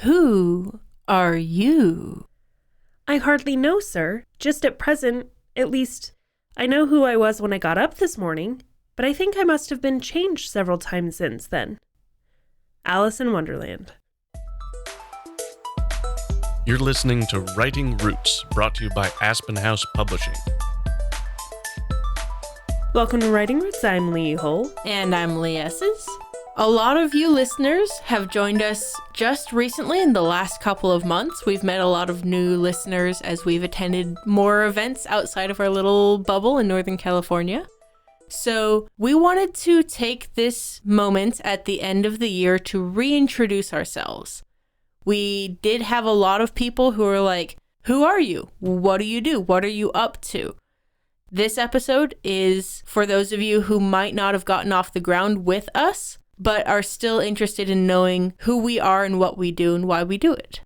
Who are you? I hardly know, sir. Just at present, at least, I know who I was when I got up this morning, but I think I must have been changed several times since then. Alice in Wonderland. You're listening to Writing Roots, brought to you by Aspen House Publishing. Welcome to Writing Roots. I'm Lee Hull. And I'm Lee Esses. A lot of you listeners have joined us just recently in the last couple of months. We've met a lot of new listeners as we've attended more events outside of our little bubble in Northern California. So we wanted to take this moment at the end of the year to reintroduce ourselves. We did have a lot of people who were like, who are you? What do you do? What are you up to? This episode is for those of you who might not have gotten off the ground with us, but are still interested in knowing who we are and what we do and why we do it.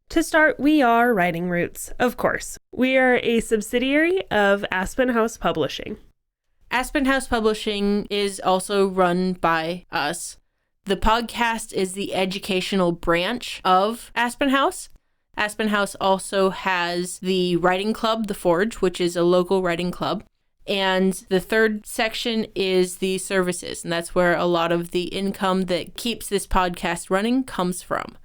To start, we are Writing Roots, of course. We are a subsidiary of Aspen House Publishing. Aspen House Publishing is also run by us. The podcast is the educational branch of Aspen House. Aspen House also has the writing club, The Forge, which is a local writing club. And the third section is the services, and that's where a lot of the income that keeps this podcast running comes from.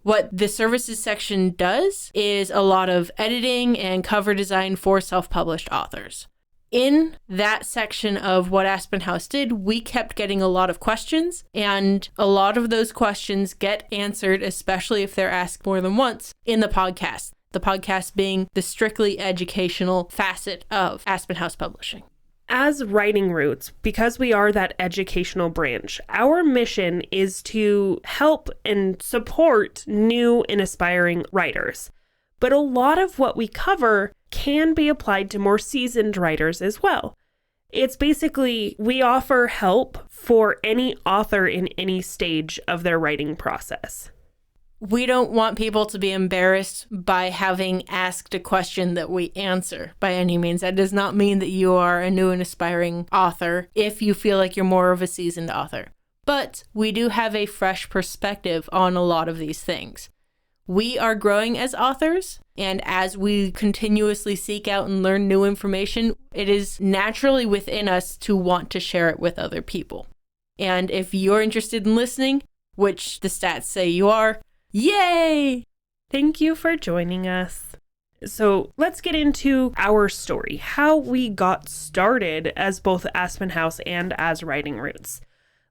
What the services section does is a lot of editing and cover design for self-published authors. In that section of what Aspen House did, we kept getting a lot of questions, and a lot of those questions get answered, especially if they're asked more than once, in the podcast. The podcast being the strictly educational facet of Aspen House Publishing. As Writing Roots, because we are that educational branch, our mission is to help and support new and aspiring writers. But a lot of what we cover can be applied to more seasoned writers as well. It's basically, we offer help for any author in any stage of their writing process. We don't want people to be embarrassed by having asked a question that we answer by any means. That does not mean that you are a new and aspiring author if you feel like you're more of a seasoned author. But we do have a fresh perspective on a lot of these things. We are growing as authors, and as we continuously seek out and learn new information, it is naturally within us to want to share it with other people. And if you're interested in listening, which the stats say you are, yay! Thank you for joining us. So let's get into our story, how we got started as both Aspen House and as Writing Roots.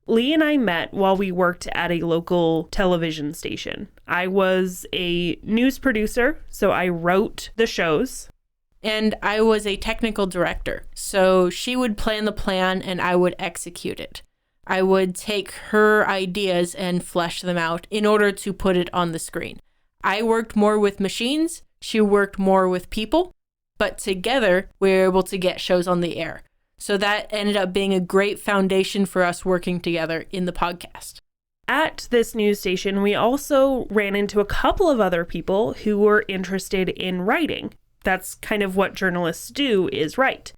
Lee and I met while we worked at a local television station. I was a news producer, so I wrote the shows. And I was a technical director, so she would plan the plan and I would execute it. I would take her ideas and flesh them out in order to put it on the screen. I worked more with machines, she worked more with people, but together we were able to get shows on the air. So that ended up being a great foundation for us working together in the podcast. At this news station, we also ran into a couple of other people who were interested in writing. That's kind of what journalists do, is write.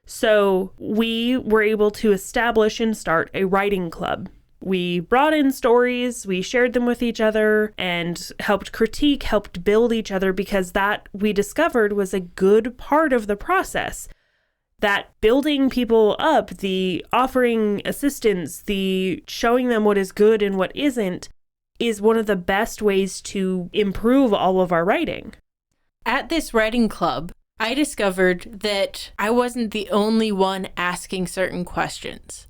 So we were able to establish and start a writing club. We brought in stories, we shared them with each other, and helped critique, helped build each other, because that we discovered was a good part of the process. That building people up, the offering assistance, the showing them what is good and what isn't, is one of the best ways to improve all of our writing. At this writing club, I discovered that I wasn't the only one asking certain questions.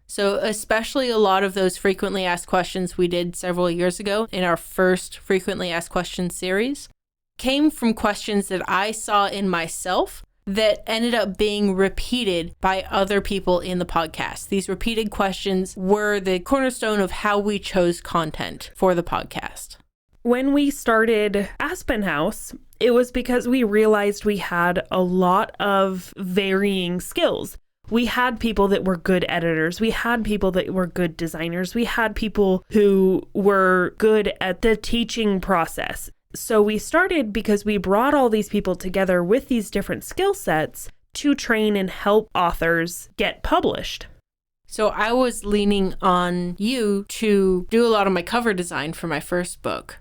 So especially a lot of those frequently asked questions we did several years ago in our first frequently asked questions series came from questions that I saw in myself that ended up being repeated by other people in the podcast. These repeated questions were the cornerstone of how we chose content for the podcast. When we started Aspen House, it was because we realized we had a lot of varying skills. We had people that were good editors. We had people that were good designers. We had people who were good at the teaching process. So we started because we brought all these people together with these different skill sets to train and help authors get published. So I was leaning on you to do a lot of my cover design for my first book.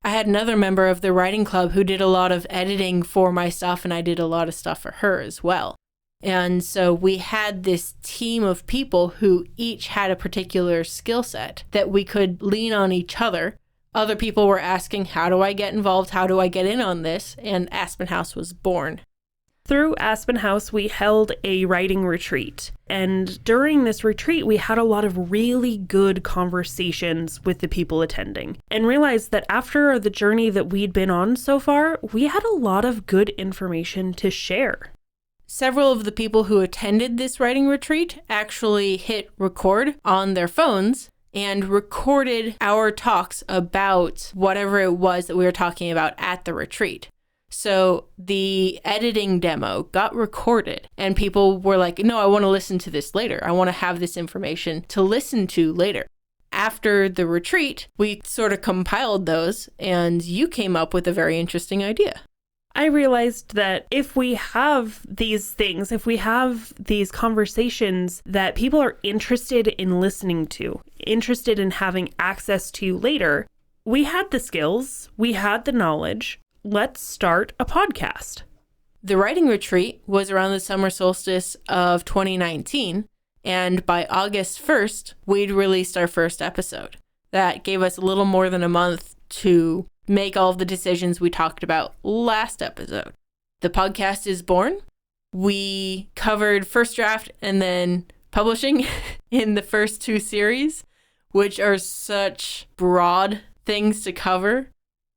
I had another member of the writing club who did a lot of editing for my stuff, and I did a lot of stuff for her as well. And so we had this team of people who each had a particular skill set that we could lean on each other. Other people were asking, how do I get involved? How do I get in on this? And Aspen House was born. Through Aspen House, we held a writing retreat. And during this retreat, we had a lot of really good conversations with the people attending and realized that after the journey that we'd been on so far, we had a lot of good information to share. Several of the people who attended this writing retreat actually hit record on their phones and recorded our talks about whatever it was that we were talking about at the retreat. So the editing demo got recorded and people were like, no, I want to listen to this later. I want to have this information to listen to later. After the retreat, we sort of compiled those and you came up with a very interesting idea. I realized that if we have these things, if we have these conversations that people are interested in listening to, interested in having access to later, we had the skills, we had the knowledge. Let's start a podcast. The writing retreat was around the summer solstice of 2019, and by August 1st, we'd released our first episode. That gave us a little more than a month to make all of the decisions we talked about last episode. The podcast is born. We covered first draft and then publishing in the first two series, which are such broad things to cover.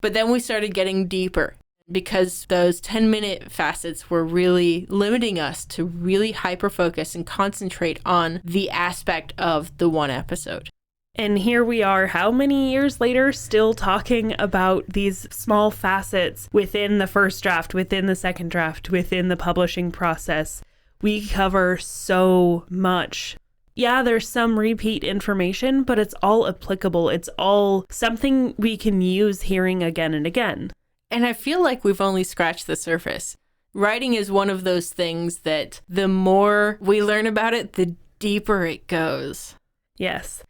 But then we started getting deeper because those 10-minute facets were really limiting us to really hyper-focus and concentrate on the aspect of the one episode. And here we are, how many years later, still talking about these small facets within the first draft, within the second draft, within the publishing process. We cover so much. Yeah, there's some repeat information, but it's all applicable. It's all something we can use hearing again and again. And I feel like we've only scratched the surface. Writing is one of those things that the more we learn about it, the deeper it goes. Yes.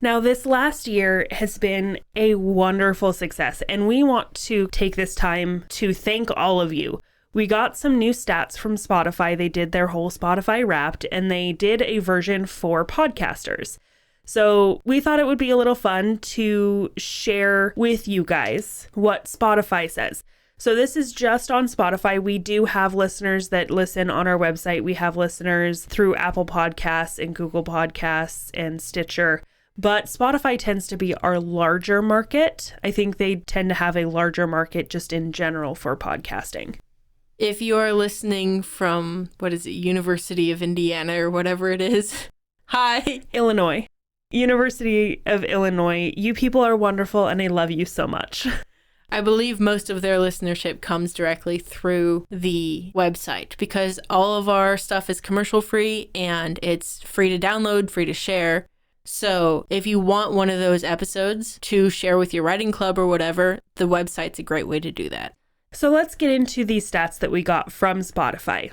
Now, this last year has been a wonderful success, and we want to take this time to thank all of you. We got some new stats from Spotify. They did their whole Spotify Wrapped, and they did a version for podcasters. So we thought it would be a little fun to share with you guys what Spotify says. So this is just on Spotify. We do have listeners that listen on our website. We have listeners through Apple Podcasts and Google Podcasts and Stitcher. But Spotify tends to be our larger market. I think they tend to have a larger market just in general for podcasting. If you are listening from, University of Indiana or whatever it is. Hi. Illinois. University of Illinois. You people are wonderful and I love you so much. I believe most of their listenership comes directly through the website because all of our stuff is commercial free and it's free to download, free to share. So if you want one of those episodes to share with your writing club or whatever, the website's a great way to do that. So let's get into these stats that we got from Spotify.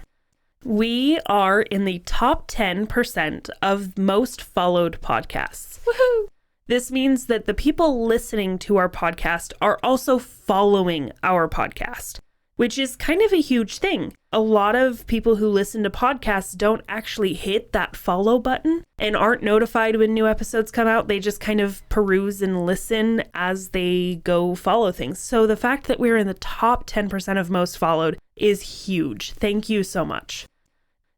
We are in the top 10% of most followed podcasts. Woohoo! This means that the people listening to our podcast are also following our podcast, which is kind of a huge thing. A lot of people who listen to podcasts don't actually hit that follow button and aren't notified when new episodes come out. They just kind of peruse and listen as they go follow things. So the fact that we're in the top 10% of most followed is huge. Thank you so much.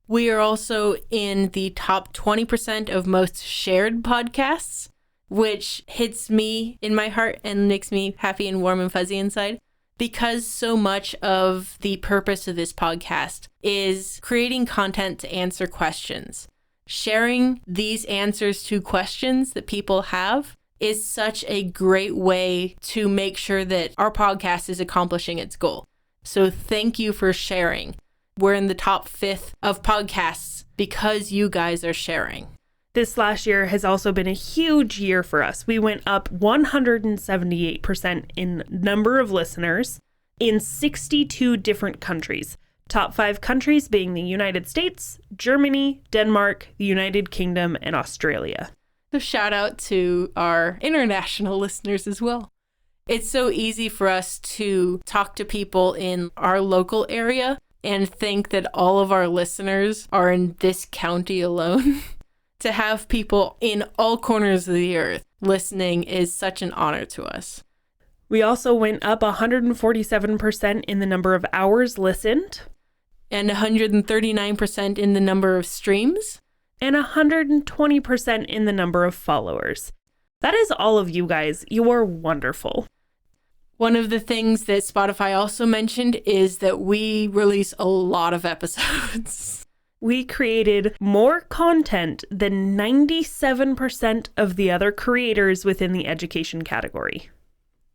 We are also in the top 20% of most shared podcasts, which hits me in my heart and makes me happy and warm and fuzzy inside. Because so much of the purpose of this podcast is creating content to answer questions. Sharing these answers to questions that people have is such a great way to make sure that our podcast is accomplishing its goal. So thank you for sharing. We're in the top 5th of podcasts because you guys are sharing. This last year has also been a huge year for us. We went up 178% in number of listeners in 62 different countries. Top 5 countries being the United States, Germany, Denmark, the United Kingdom, and Australia. So shout out to our international listeners as well. It's so easy for us to talk to people in our local area and think that all of our listeners are in this county alone. To have people in all corners of the earth listening is such an honor to us. We also went up 147% in the number of hours listened. And 139% in the number of streams. And 120% in the number of followers. That is all of you guys. You are wonderful. One of the things that Spotify also mentioned is that we release a lot of episodes. We created more content than 97% of the other creators within the education category.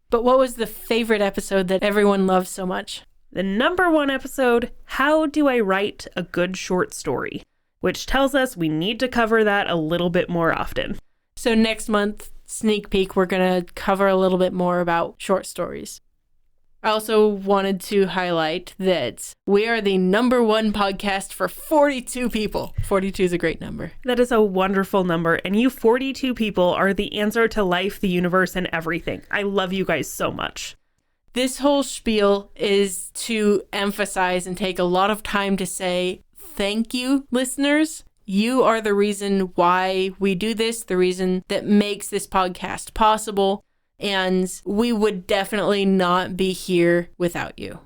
But what was the favorite episode that everyone loved so much? The number one episode, How Do I Write a Good Short Story? Which tells us we need to cover that a little bit more often. So next month, sneak peek, we're going to cover a little bit more about short stories. I also wanted to highlight that we are the number one podcast for 42 people. 42 is a great number. That is a wonderful number. And you 42 people are the answer to life, the universe, and everything. I love you guys so much. This whole spiel is to emphasize and take a lot of time to say thank you, listeners. You are the reason why we do this, the reason that makes this podcast possible, and we would definitely not be here without you.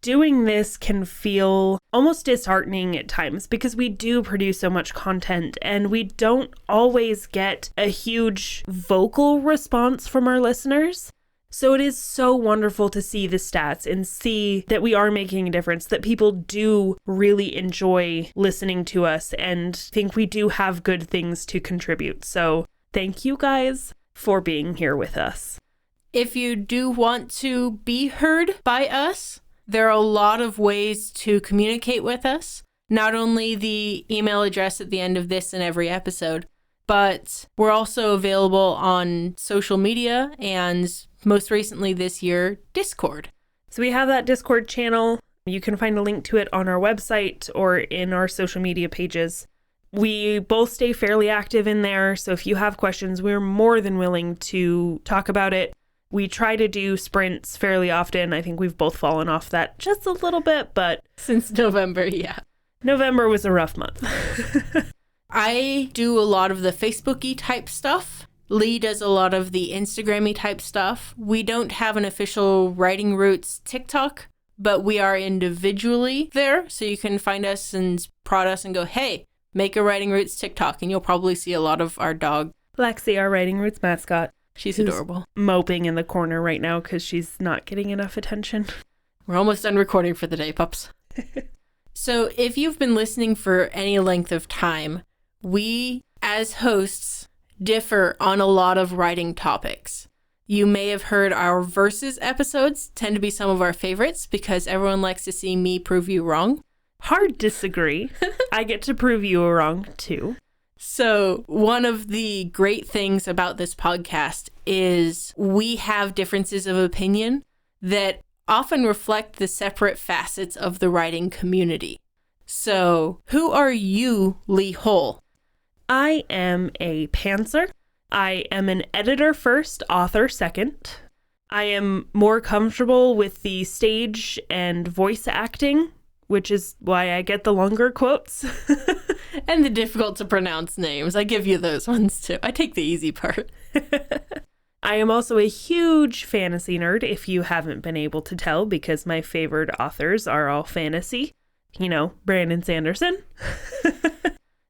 Doing this can feel almost disheartening at times because we do produce so much content and we don't always get a huge vocal response from our listeners. So it is so wonderful to see the stats and see that we are making a difference, that people do really enjoy listening to us and think we do have good things to contribute. So thank you guys for being here with us. If you do want to be heard by us, there are a lot of ways to communicate with us. Not only the email address at the end of this and every episode, but we're also available on social media and most recently this year, Discord. So we have that Discord channel. You can find a link to it on our website or in our social media pages. We both stay fairly active in there, so if you have questions, we're more than willing to talk about it. We try to do sprints fairly often. I think we've both fallen off that just a little bit, but since November, yeah. November was a rough month. I do a lot of the Facebook-y type stuff. Lee does a lot of the Instagram-y type stuff. We don't have an official Writing Roots TikTok, but we are individually there. So you can find us and prod us and go, hey, make a Writing Roots TikTok. And you'll probably see a lot of our dog. Lexi, our Writing Roots mascot. She's adorable. Moping in the corner right now because she's not getting enough attention. We're almost done recording for the day, pups. So if you've been listening for any length of time, we, as hosts, differ on a lot of writing topics. You may have heard our versus episodes tend to be some of our favorites because everyone likes to see me prove you wrong. Hard disagree. I get to prove you wrong too. So one of the great things about this podcast is we have differences of opinion that often reflect the separate facets of the writing community. So who are you, Lee Hull? I am a pantser. I am an editor first, author second. I am more comfortable with the stage and voice acting, which is why I get the longer quotes. And the difficult to pronounce names. I give you those ones too. I take the easy part. I am also a huge fantasy nerd, if you haven't been able to tell, because my favorite authors are all fantasy. You know, Brandon Sanderson.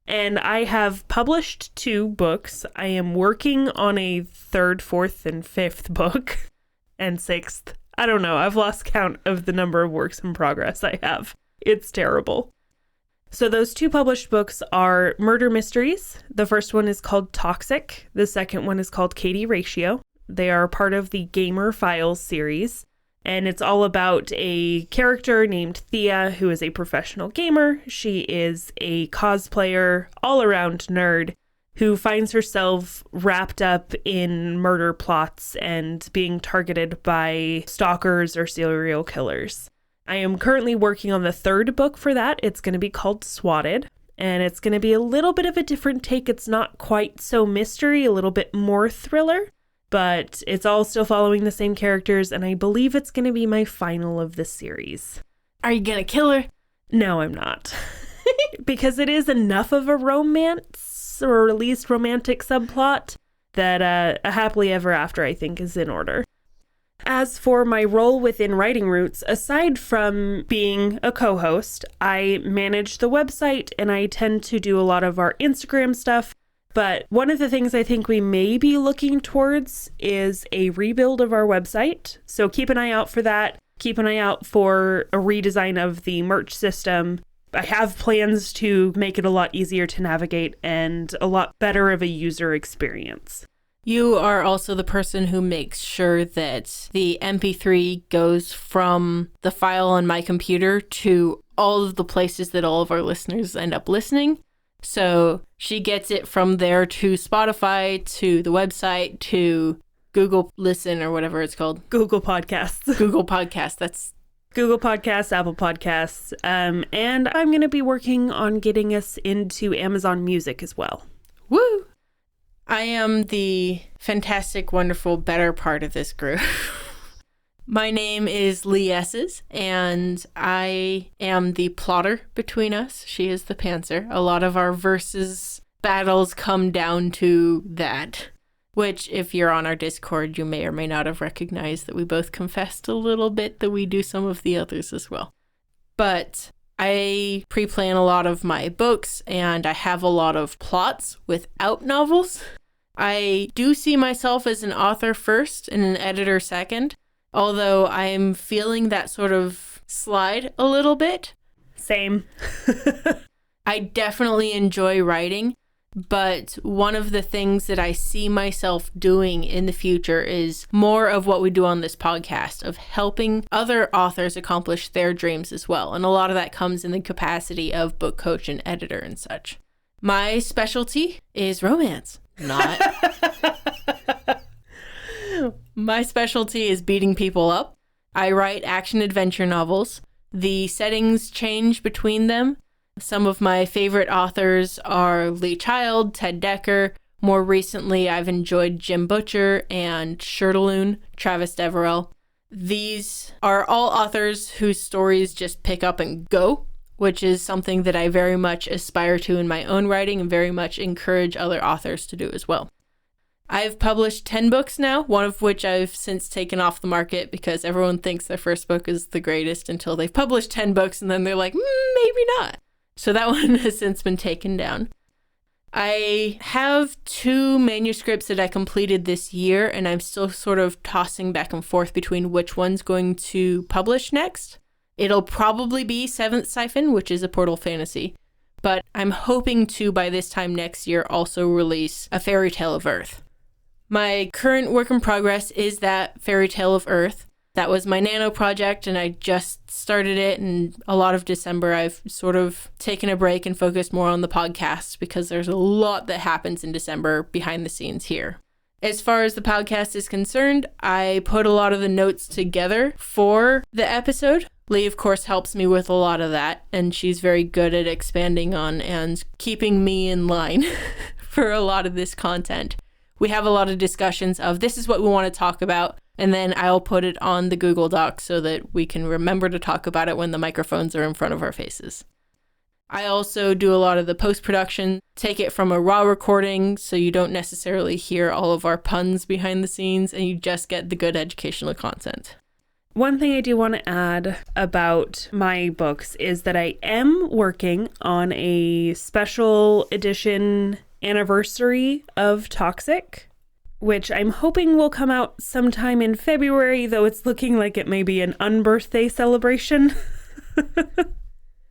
And I have published 2 books. I am working on a 3rd, 4th, and 5th book. And 6th. I don't know. I've lost count of the number of works in progress I have. It's terrible. So those 2 published books are murder mysteries. The first one is called Toxic. The second one is called Katie Ratio. They are part of the Gamer Files series. And it's all about a character named Thea, who is a professional gamer. She is a cosplayer, all-around nerd, who finds herself wrapped up in murder plots and being targeted by stalkers or serial killers. I am currently working on the 3rd book for that. It's going to be called Swatted, and it's going to be a little bit of a different take. It's not quite so mystery, a little bit more thriller. but it's all still following the same characters, and I believe it's going to be my final of the series. Are you gonna kill her? No, I'm not. Because it is enough of a romance, or at least romantic subplot, that a happily ever after, I think, is in order. As for my role within Writing Roots, aside from being a co-host, I manage the website and I tend to do a lot of our Instagram stuff. But one of the things I think we may be looking towards is a rebuild of our website. So keep an eye out for that. Keep an eye out for a redesign of the merch system. I have plans to make it a lot easier to navigate and a lot better of a user experience. You are also the person who makes sure that the MP3 goes from the file on my computer to all of the places that all of our listeners end up listening. So she gets it from there to Spotify, to the website, to Google Listen or whatever it's called. Google Podcasts. Google Podcasts. That's Google Podcasts, Apple Podcasts. And I'm going to be working on getting us into Amazon Music as well. woo! I am the fantastic, wonderful, better part of this group. My name is Lee Esses, and I am the plotter between us. She is the pantser. A lot of our versus battles come down to that, which, if you're on our Discord, you may or may not have recognized that we both confessed a little bit that we do some of the others as well. But I pre-plan a lot of my books, and I have a lot of plots without novels. I do see myself as an author first and an editor second, although I'm feeling that sort of slide a little bit. Same. I definitely enjoy writing, but one of the things that I see myself doing in the future is more of what we do on this podcast, of helping other authors accomplish their dreams as well. And a lot of that comes in the capacity of book coach and editor and such. My specialty is romance. Not. My specialty is beating people up. I write action-adventure novels. The settings change between them. Some of my favorite authors are Lee Child, Ted Decker. More recently, I've enjoyed Jim Butcher and Shirtaloon, Travis Deverell. These are all authors whose stories just pick up and go, which is something that I very much aspire to in my own writing and very much encourage other authors to do as well. I've published 10 books now, one of which I've since taken off the market because everyone thinks their first book is the greatest until they've published 10 books and then they're like, maybe not. So that one has since been taken down. I have 2 manuscripts that I completed this year, and I'm still sort of tossing back and forth between which one's going to publish next. It'll probably be 7th Siphon, which is a Portal fantasy, but I'm hoping to, by this time next year, also release A Fairy Tale of Earth. My current work in progress is that Fairy Tale of Earth. That was my nano project, and I just started it, and a lot of December I've sort of taken a break and focused more on the podcast because there's a lot that happens in December behind the scenes here. As far as the podcast is concerned, I put a lot of the notes together for the episode. Lee, of course, helps me with a lot of that, and she's very good at expanding on and keeping me in line for a lot of this content. We have a lot of discussions of this is what we want to talk about, and then I'll put it on the Google Doc so that we can remember to talk about it when the microphones are in front of our faces. I also do a lot of the post-production, take it from a raw recording so you don't necessarily hear all of our puns behind the scenes and you just get the good educational content. One thing I do want to add about my books is that I am working on a special edition anniversary of Toxic, which I'm hoping will come out sometime in February, though it's looking like it may be an unbirthday celebration.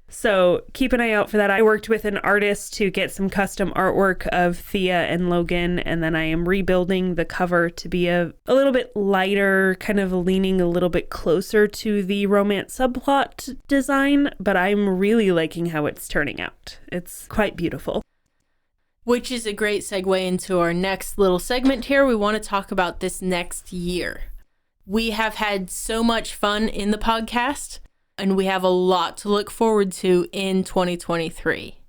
So keep an eye out for that. I worked with an artist to get some custom artwork of Thea and Logan, and then I am rebuilding the cover to be a little bit lighter, kind of leaning a little bit closer to the romance subplot design, but I'm really liking how it's turning out. It's quite beautiful. Which is a great segue into our next little segment here. We want to talk about this next year. We have had so much fun in the podcast, and we have a lot to look forward to in 2023.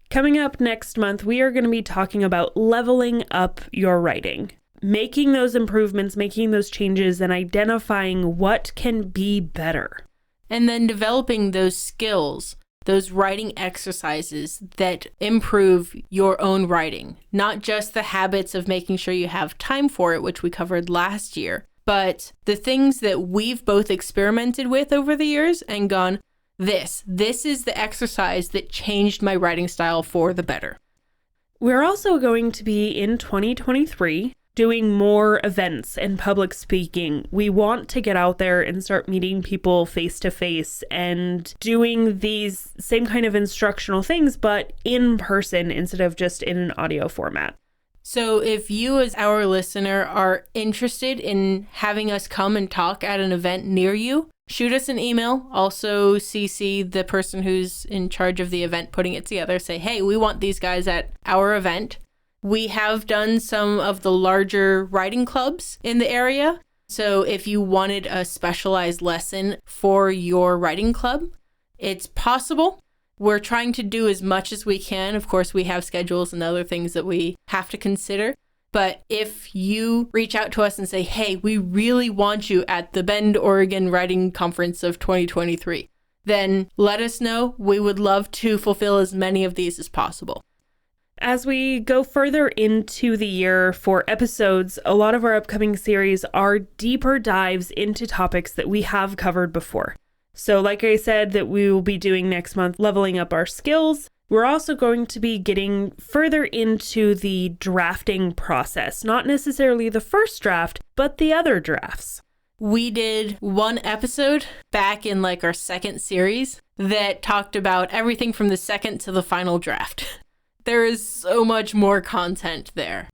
Coming up next month, we are going to be talking about leveling up your writing. making those improvements, making those changes, and identifying what can be better. And then developing those skills, those writing exercises that improve your own writing, not just the habits of making sure you have time for it, which we covered last year, but the things that we've both experimented with over the years and gone, this is the exercise that changed my writing style for the better. We're also going to be in 2023 doing more events and public speaking. We want to get out there and start meeting people face to face and doing these same kind of instructional things, but in person instead of just in an audio format. So if you as our listener are interested in having us come and talk at an event near you, shoot us an email. Also CC the person who's in charge of the event putting it together. Say, hey, we want these guys at our event. We have done some of the larger writing clubs in the area. So if you wanted a specialized lesson for your writing club, it's possible. We're trying to do as much as we can. Of course, we have schedules and other things that we have to consider. But if you reach out to us and say, hey, we really want you at the Bend, Oregon Writing Conference of 2023, then let us know. We would love to fulfill as many of these as possible. As we go further into the year for episodes, a lot of our upcoming series are deeper dives into topics that we have covered before. So like I said, that we will be doing next month, leveling up our skills. We're also going to be getting further into the drafting process, not necessarily the first draft, but the other drafts. We did one episode back in like our second series that talked about everything from the second to the final draft. There is so much more content there.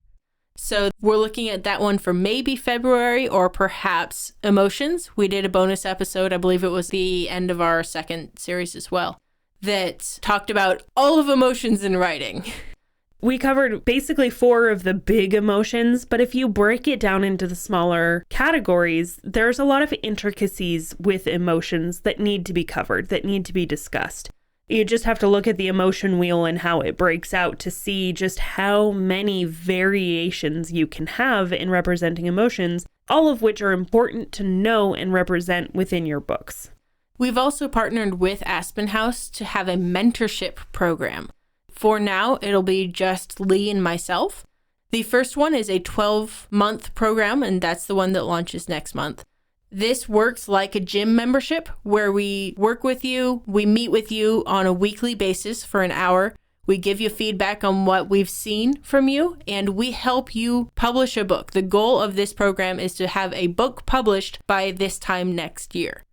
So we're looking at that one for maybe February or perhaps emotions. We did a bonus episode, I believe it was the end of our second series as well, that talked about all of emotions in writing. We covered basically 4 of the big emotions, but if you break it down into the smaller categories, there's a lot of intricacies with emotions that need to be covered, that need to be discussed. You just have to look at the emotion wheel and how it breaks out to see just how many variations you can have in representing emotions, all of which are important to know and represent within your books. We've also partnered with Aspen House to have a mentorship program. For now, it'll be just Lee and myself. The first one is a 12-month program, and that's the one that launches next month. This works like a gym membership where we work with you, we meet with you on a weekly basis for an hour. We give you feedback on what we've seen from you, and we help you publish a book. The goal of this program is to have a book published by this time next year.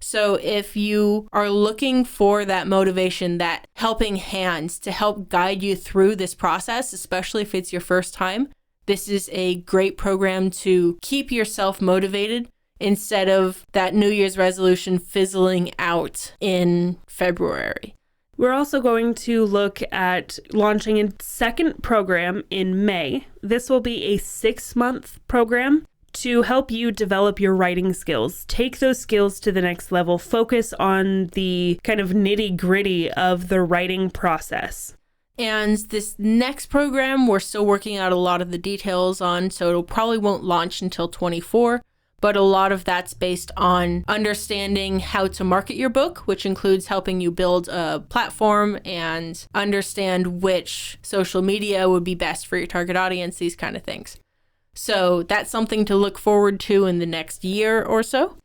So if you are looking for that motivation, that helping hands to help guide you through this process, especially if it's your first time, this is a great program to keep yourself motivated instead of that New Year's resolution fizzling out in February. We're also going to look at launching a second program in May. This will be a 6-month program to help you develop your writing skills. Take those skills to the next level. Focus on the kind of nitty-gritty of the writing process. And this next program, we're still working out a lot of the details on, so it probably won't launch until 24. But a lot of that's based on understanding how to market your book, which includes helping you build a platform and understand which social media would be best for your target audience, these kind of things. So that's something to look forward to in the next year or so.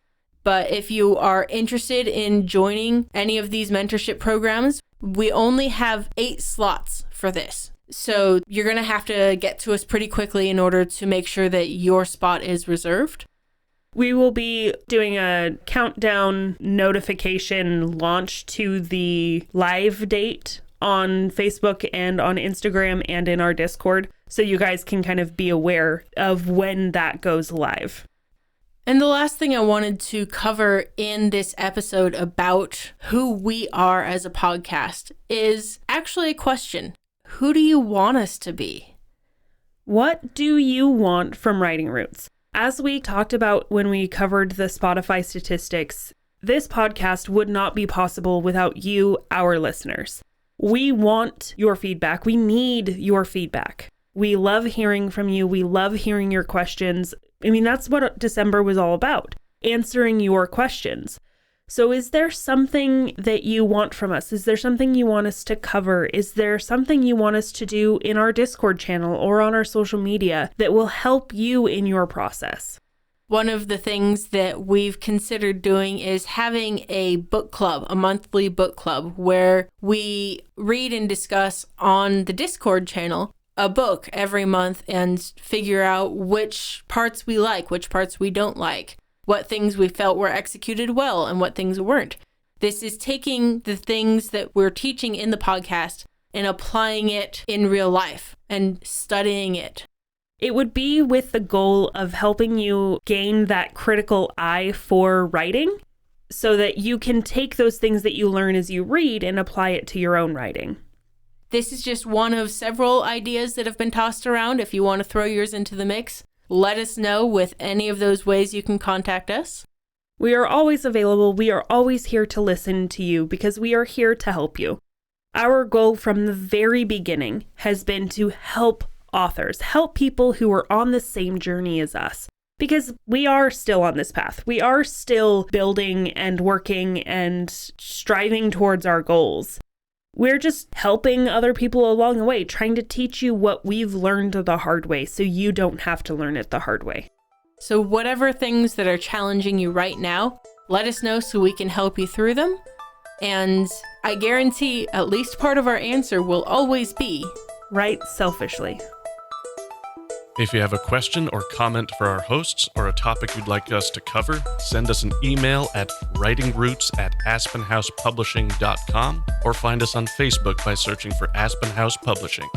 But if you are interested in joining any of these mentorship programs, we only have 8 slots for this. So you're going to have to get to us pretty quickly in order to make sure that your spot is reserved. We will be doing a countdown notification launch to the live date on Facebook and on Instagram and in our Discord, so you guys can kind of be aware of when that goes live. And the last thing I wanted to cover in this episode about who we are as a podcast is actually a question. Who do you want us to be? What do you want from Writing Roots? As we talked about when we covered the Spotify statistics, this podcast would not be possible without you, our listeners. We want your feedback. We need your feedback. We love hearing from you. We love hearing your questions. I mean, that's what December was all about, answering your questions. So is there something that you want from us? Is there something you want us to cover? Is there something you want us to do in our Discord channel or on our social media that will help you in your process? One of the things that we've considered doing is having a book club, a monthly book club, where we read and discuss on the Discord channel a book every month and figure out which parts we like, which parts we don't like, what things we felt were executed well and what things weren't. This is taking the things that we're teaching in the podcast and applying it in real life and studying it. It would be with the goal of helping you gain that critical eye for writing so that you can take those things that you learn as you read and apply it to your own writing. This is just one of several ideas that have been tossed around. If you want to throw yours into the mix, let us know with any of those ways you can contact us. We are always available. We are always here to listen to you because we are here to help you. Our goal from the very beginning has been to help authors, help people who are on the same journey as us, because we are still on this path. We are still building and working and striving towards our goals. We're just helping other people along the way, trying to teach you what we've learned the hard way so you don't have to learn it the hard way. So whatever things that are challenging you right now, let us know so we can help you through them. And I guarantee at least part of our answer will always be write selfishly. If you have a question or comment for our hosts or a topic you'd like us to cover, send us an email at writingroots@aspenhousepublishing.com or find us on Facebook by searching for Aspen House Publishing.